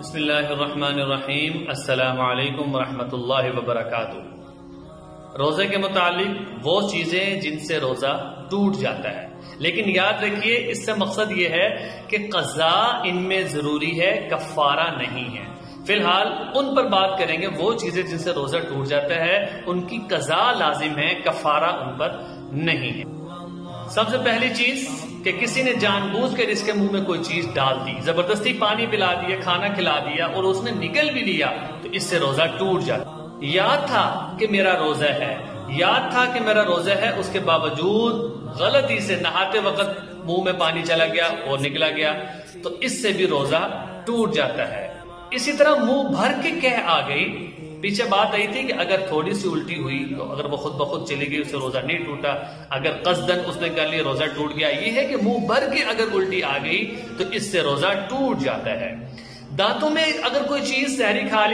بسم اللہ الرحمن الرحیم۔ السلام علیکم ورحمۃ اللہ وبرکاتہ۔ روزے کے متعلق وہ چیزیں جن سے روزہ ٹوٹ جاتا ہے، لیکن یاد رکھیے اس سے مقصد یہ ہے کہ قضا ان میں ضروری ہے، کفارہ نہیں ہے۔ فی الحال ان پر بات کریں گے، وہ چیزیں جن سے روزہ ٹوٹ جاتا ہے ان کی قضا لازم ہے، کفارہ ان پر نہیں ہے۔ سب سے پہلی چیز کہ کسی نے جان بوجھ کر اس کے منہ میں کوئی چیز ڈال دی، زبردستی پانی پلا دیا، کھانا کھلا دیا اور اس نے نگل بھی لیا تو اس سے روزہ ٹوٹ جاتا۔ یاد تھا کہ میرا روزہ ہے، اس کے باوجود غلطی سے نہاتے وقت منہ میں پانی چلا گیا اور نکلا گیا تو اس سے بھی روزہ ٹوٹ جاتا ہے۔ اسی طرح منہ بھر کے کہہ آ گئی، پیچھے بات آئی تھی کہ اگر تھوڑی سی الٹی ہوئی تو اگر وہ خود بخود چلی گئی اسے روزہ نہیں ٹوٹا، اگر قصدن اس نے کر لیا روزہ ٹوٹ گیا۔ یہ ہے کہ منہ بھر کے اگر الٹی آ گئی تو اس سے روزہ ٹوٹ جاتا ہے۔ دانتوں میں اگر کوئی چیز سحری کھا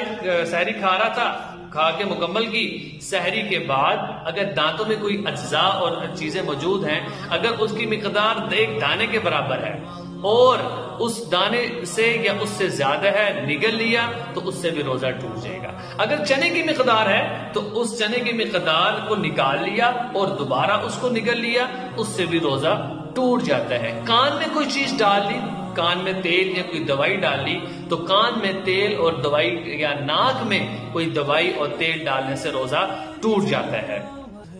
رہا تھا، کھا کے مکمل کی، سحری کے بعد اگر دانتوں میں کوئی اجزاء اور چیزیں موجود ہیں، اگر اس کی مقدار ایک دانے کے برابر ہے اور اس دانے سے یا اس سے زیادہ ہے، نگل لیا تو اس سے بھی روزہ ٹوٹ جائے گا۔ اگر چنے کی مقدار ہے تو اس چنے کی مقدار کو نکال لیا اور دوبارہ اس کو نگل لیا، اس سے بھی روزہ ٹوٹ جاتا ہے۔ کان میں کوئی چیز ڈال لی، کان میں تیل یا کوئی دوائی ڈال لی تو کان میں تیل اور دوائی یا ناک میں کوئی دوائی اور تیل ڈالنے سے روزہ ٹوٹ جاتا ہے۔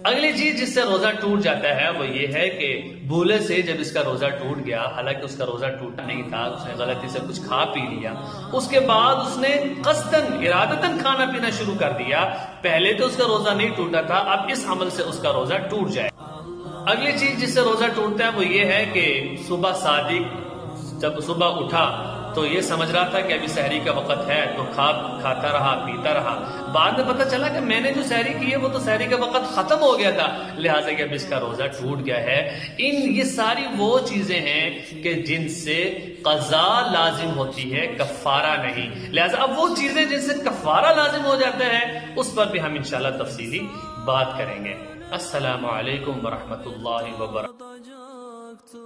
اگلی چیز جس سے روزہ ٹوٹ جاتا ہے وہ یہ ہے کہ بھولے سے جب اس کا روزہ ٹوٹ گیا، حالانکہ اس کا روزہ ٹوٹا نہیں تھا، اس نے غلطی سے کچھ کھا پی لیا، اس کے بعد اس نے قصدن ارادتاً کھانا پینا شروع کر دیا، پہلے تو اس کا روزہ نہیں ٹوٹا تھا، اب اس عمل سے اس کا روزہ ٹوٹ جائے۔ اگلی چیز جس سے روزہ ٹوٹتا ہے وہ یہ ہے کہ صبح صادق جب صبح اٹھا تو یہ سمجھ رہا تھا کہ ابھی سحری کا وقت ہے تو کھاتا رہا، پیتا رہا، بعد میں پتہ چلا کہ میں نے جو سحری کی ہے وہ تو سحری کا وقت ختم ہو گیا تھا، لہٰذا کہ اب اس کا روزہ ٹوٹ گیا ہے۔ یہ ساری وہ چیزیں ہیں کہ جن سے قضا لازم ہوتی ہے، کفارہ نہیں، لہٰذا اب وہ چیزیں جن سے کفارہ لازم ہو جاتا ہے اس پر بھی ہم انشاءاللہ تفصیلی بات کریں گے۔ السلام علیکم ورحمۃ اللہ وبرکاتہ۔